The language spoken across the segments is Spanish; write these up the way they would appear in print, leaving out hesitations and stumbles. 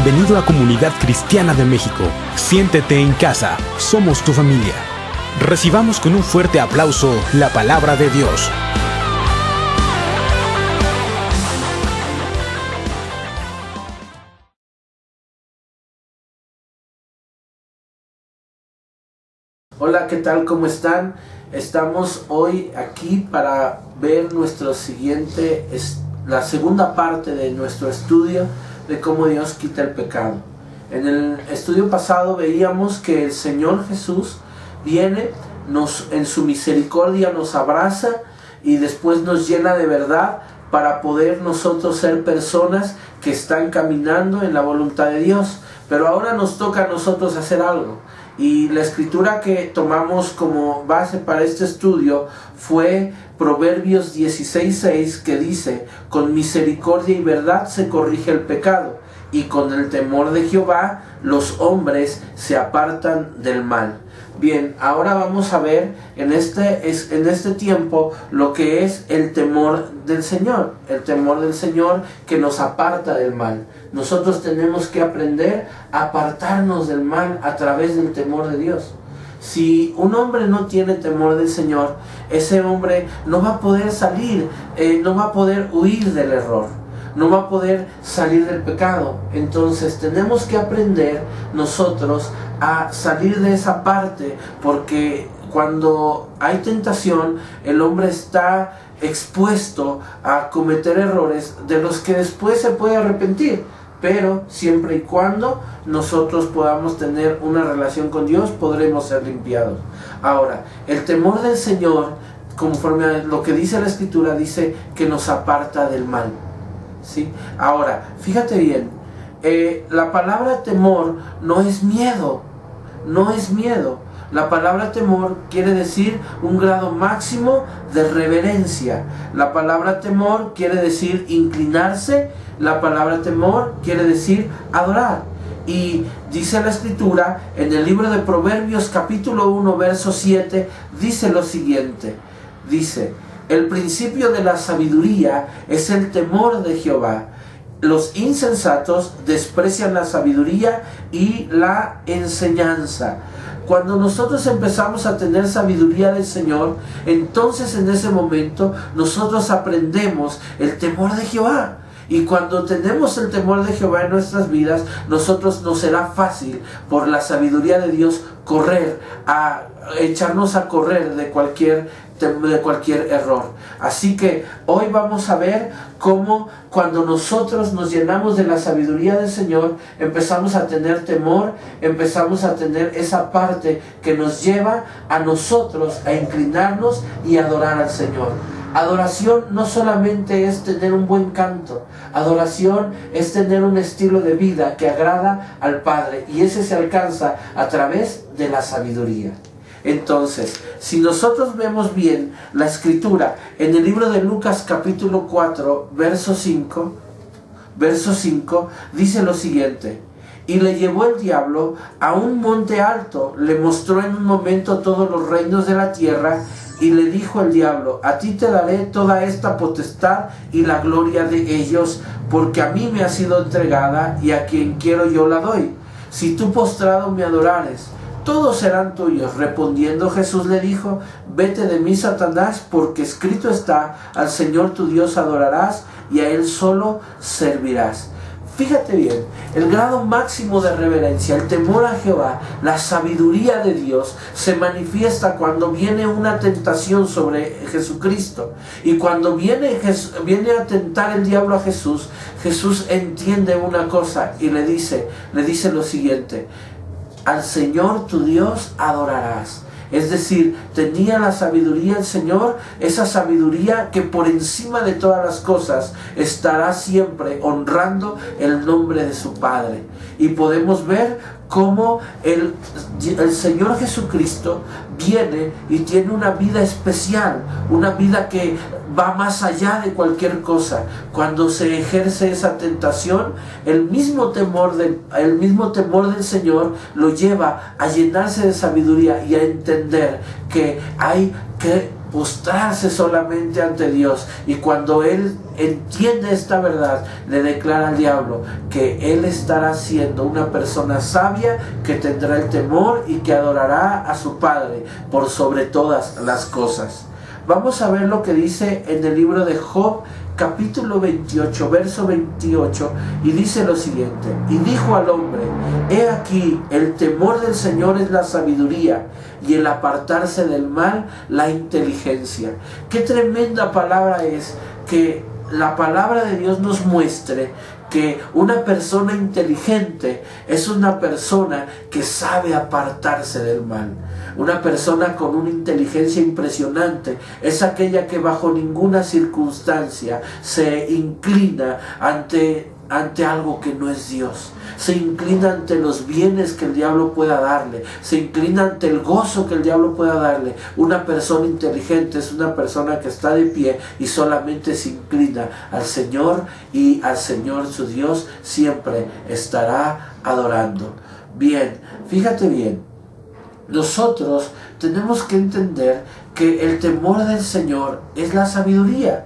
Bienvenido a Comunidad Cristiana de México. Siéntete en casa. Somos tu familia. Recibamos con un fuerte aplauso la palabra de Dios. Hola, ¿qué tal? ¿Cómo están? Estamos hoy aquí para ver la segunda parte de nuestro estudio de cómo Dios quita el pecado. En el estudio pasado veíamos que el Señor Jesús viene, en su misericordia nos abraza y después nos llena de verdad para poder nosotros ser personas que están caminando en la voluntad de Dios. Pero ahora nos toca a nosotros hacer algo. Y la escritura que tomamos como base para este estudio fue Proverbios 16:6, que dice: con misericordia y verdad se corrige el pecado, y con el temor de Jehová los hombres se apartan del mal. Bien, ahora vamos a ver en este tiempo lo que es el temor del Señor. El temor del Señor que nos aparta del mal. Nosotros tenemos que aprender a apartarnos del mal a través del temor de Dios. Si un hombre no tiene temor del Señor, ese hombre no va a poder salir, no va a poder huir del error, no va a poder salir del pecado. Entonces tenemos que aprender nosotros a salir de esa parte, porque cuando hay tentación, el hombre está expuesto a cometer errores de los que después se puede arrepentir, pero siempre y cuando nosotros podamos tener una relación con Dios, podremos ser limpiados. Ahora, el temor del Señor, conforme a lo que dice la Escritura, dice que nos aparta del mal, ¿sí? Ahora, fíjate bien, la palabra temor no es miedo, no es miedo. La palabra temor quiere decir un grado máximo de reverencia. La palabra temor quiere decir inclinarse. La palabra temor quiere decir adorar. Y dice la Escritura en el libro de Proverbios capítulo 1 verso 7, dice lo siguiente. Dice: el principio de la sabiduría es el temor de Jehová. Los insensatos desprecian la sabiduría y la enseñanza. Cuando nosotros empezamos a tener sabiduría del Señor, entonces en ese momento nosotros aprendemos el temor de Jehová. Y cuando tenemos el temor de Jehová en nuestras vidas, nosotros nos será fácil, por la sabiduría de Dios, echarnos a correr de cualquier error. Así que hoy vamos a ver cómo cuando nosotros nos llenamos de la sabiduría del Señor, empezamos a tener temor, empezamos a tener esa parte que nos lleva a nosotros a inclinarnos y adorar al Señor. Adoración no solamente es tener un buen canto, adoración es tener un estilo de vida que agrada al Padre, y ese se alcanza a través de la sabiduría. Entonces, si nosotros vemos bien la Escritura en el libro de Lucas capítulo 4, verso 5, dice lo siguiente: y le llevó el diablo a un monte alto, le mostró en un momento todos los reinos de la tierra, y le dijo el diablo: a ti te daré toda esta potestad y la gloria de ellos, porque a mí me ha sido entregada, y a quien quiero yo la doy. Si tú postrado me adorares, todos serán tuyos. Respondiendo Jesús le dijo: vete de mí, Satanás, porque escrito está: al Señor tu Dios adorarás, y a Él solo servirás. Fíjate bien, el grado máximo de reverencia, el temor a Jehová, la sabiduría de Dios, se manifiesta cuando viene una tentación sobre Jesucristo. Y cuando viene a tentar el diablo a Jesús, Jesús entiende una cosa y le dice lo siguiente: al Señor tu Dios adorarás. Es decir, tenía la sabiduría el Señor, esa sabiduría que por encima de todas las cosas estará siempre honrando el nombre de su Padre. Y podemos ver cómo el Señor Jesucristo viene y tiene una vida especial, una vida que va más allá de cualquier cosa. Cuando se ejerce esa tentación, el mismo temor del Señor lo lleva a llenarse de sabiduría y a entender que hay que postrarse solamente ante Dios. Y cuando él entiende esta verdad, le declara al diablo que él estará siendo una persona sabia, que tendrá el temor y que adorará a su Padre por sobre todas las cosas. Vamos a ver lo que dice en el libro de Job, capítulo 28, verso 28, y dice lo siguiente: y dijo al hombre: he aquí, el temor del Señor es la sabiduría, y el apartarse del mal, la inteligencia. Qué tremenda palabra es que la palabra de Dios nos muestre que una persona inteligente es una persona que sabe apartarse del mal. Una persona con una inteligencia impresionante es aquella que bajo ninguna circunstancia se inclina ante algo que no es Dios. Se inclina ante los bienes que el diablo pueda darle. Se inclina ante el gozo que el diablo pueda darle. Una persona inteligente es una persona que está de pie y solamente se inclina al Señor, y al Señor su Dios siempre estará adorando. Bien, fíjate bien. Nosotros tenemos que entender que el temor del Señor es la sabiduría.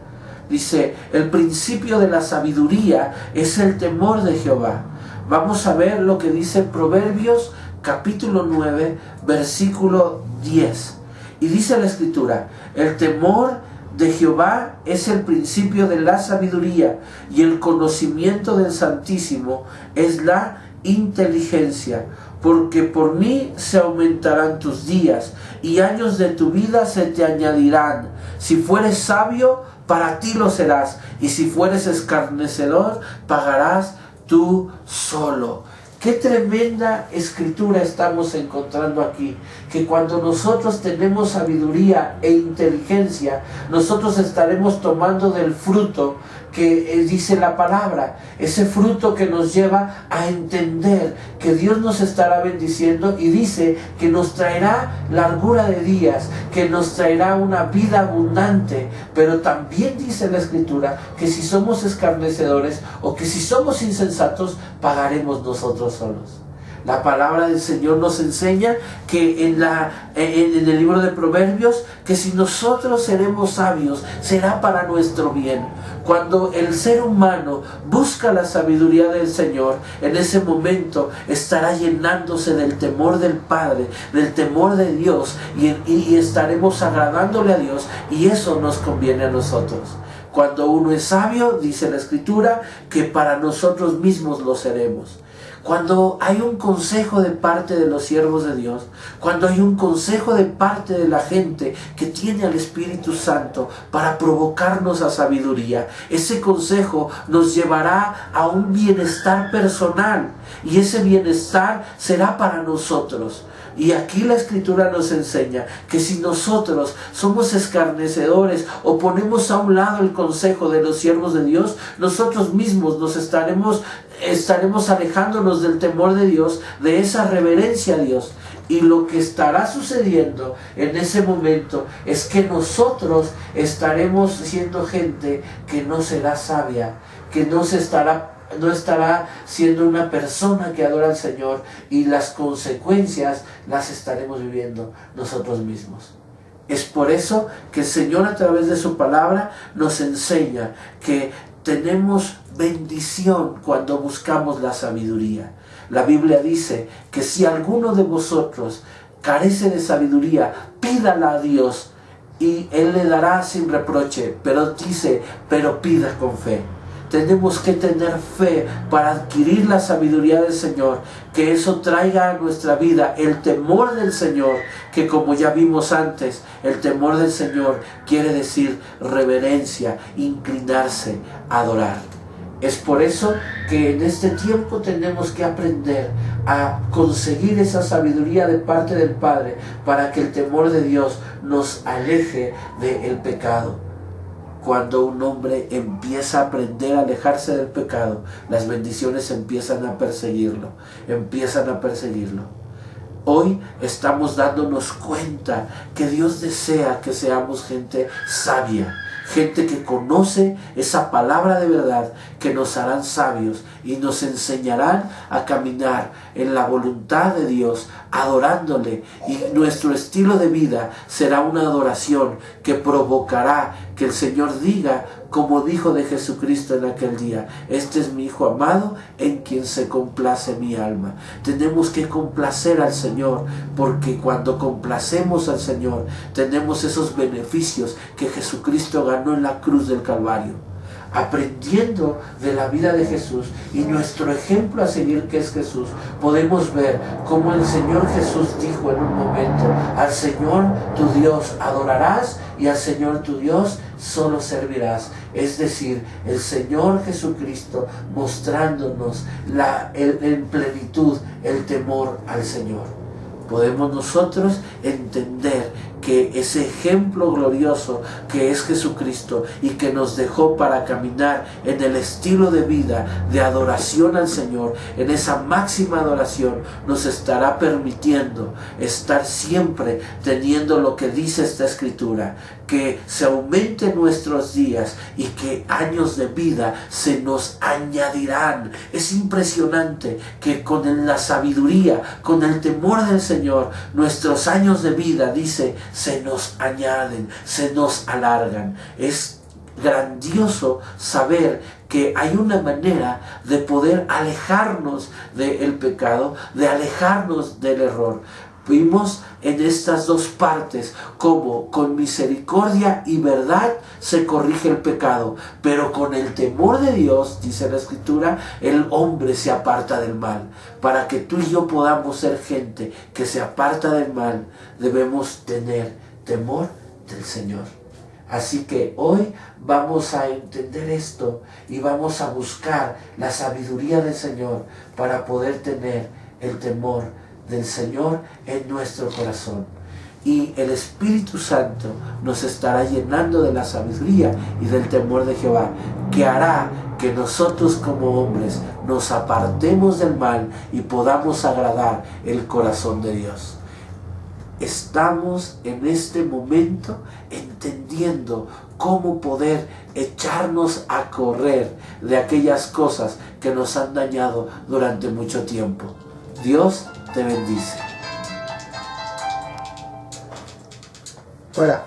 Dice, el principio de la sabiduría es el temor de Jehová. Vamos a ver lo que dice Proverbios capítulo 9, versículo 10. Y dice la Escritura: el temor de Jehová es el principio de la sabiduría, y el conocimiento del Santísimo es la inteligencia. Porque por mí se aumentarán tus días, y años de tu vida se te añadirán. Si fueres sabio, para ti lo serás, y si fueres escarnecedor, pagarás tú solo. Qué tremenda escritura estamos encontrando aquí, que cuando nosotros tenemos sabiduría e inteligencia, nosotros estaremos tomando del fruto que dice la palabra, ese fruto que nos lleva a entender que Dios nos estará bendiciendo, y dice que nos traerá largura de días, que nos traerá una vida abundante. Pero también dice la Escritura que si somos escarnecedores o que si somos insensatos, pagaremos nosotros solos. La palabra del Señor nos enseña que en el libro de Proverbios, que si nosotros seremos sabios, será para nuestro bien. Cuando el ser humano busca la sabiduría del Señor, en ese momento estará llenándose del temor del Padre, del temor de Dios, y estaremos agradándole a Dios, y eso nos conviene a nosotros. Cuando uno es sabio, dice la Escritura, que para nosotros mismos lo seremos. Cuando hay un consejo de parte de los siervos de Dios, cuando hay un consejo de parte de la gente que tiene al Espíritu Santo para provocarnos a sabiduría, ese consejo nos llevará a un bienestar personal, y ese bienestar será para nosotros. Y aquí la Escritura nos enseña que si nosotros somos escarnecedores o ponemos a un lado el consejo de los siervos de Dios, nosotros mismos nos estaremos alejándonos del temor de Dios, de esa reverencia a Dios. Y lo que estará sucediendo en ese momento es que nosotros estaremos siendo gente que no será sabia, que no estará siendo una persona que adora al Señor, y las consecuencias las estaremos viviendo nosotros mismos. Es por eso que el Señor, a través de su palabra, nos enseña que tenemos bendición cuando buscamos la sabiduría. La Biblia dice que si alguno de vosotros carece de sabiduría, pídala a Dios y Él le dará sin reproche. Pero dice, pero pida con fe. Tenemos que tener fe para adquirir la sabiduría del Señor, que eso traiga a nuestra vida el temor del Señor, que como ya vimos antes, el temor del Señor quiere decir reverencia, inclinarse, adorar. Es por eso que en este tiempo tenemos que aprender a conseguir esa sabiduría de parte del Padre, para que el temor de Dios nos aleje del pecado. Cuando un hombre empieza a aprender a alejarse del pecado, las bendiciones empiezan a perseguirlo. Hoy estamos dándonos cuenta que Dios desea que seamos gente sabia, gente que conoce esa palabra de verdad, que nos harán sabios y nos enseñarán a caminar en la voluntad de Dios, adorándole, y nuestro estilo de vida será una adoración que provocará que el Señor diga, como dijo de Jesucristo en aquel día: este es mi Hijo amado, en quien se complace mi alma. Tenemos que complacer al Señor, porque cuando complacemos al Señor tenemos esos beneficios que Jesucristo ganó en la cruz del Calvario. Aprendiendo de la vida de Jesús y nuestro ejemplo a seguir, que es Jesús, podemos ver cómo el Señor Jesús dijo en un momento: al Señor tu Dios adorarás y al Señor tu Dios solo servirás. Es decir, el Señor Jesucristo mostrándonos en plenitud el temor al Señor. Podemos nosotros entender que ese ejemplo glorioso que es Jesucristo y que nos dejó para caminar en el estilo de vida de adoración al Señor, en esa máxima adoración, nos estará permitiendo estar siempre teniendo lo que dice esta Escritura: que se aumenten nuestros días y que años de vida se nos añadirán. Es impresionante que con la sabiduría, con el temor del Señor, nuestros años de vida, dice, se nos añaden, se nos alargan. Es grandioso saber que hay una manera de poder alejarnos del pecado, de alejarnos del error. Vimos en estas dos partes cómo con misericordia y verdad se corrige el pecado, pero con el temor de Dios, dice la Escritura, el hombre se aparta del mal. Para que tú y yo podamos ser gente que se aparta del mal, debemos tener temor del Señor. Así que hoy vamos a entender esto y vamos a buscar la sabiduría del Señor para poder tener el temor del Señor en nuestro corazón. Y el Espíritu Santo nos estará llenando de la sabiduría y del temor de Jehová, que hará que nosotros como hombres nos apartemos del mal y podamos agradar el corazón de Dios. Estamos en este momento entendiendo cómo poder echarnos a correr de aquellas cosas que nos han dañado durante mucho tiempo. Dios te bendice. Fuera.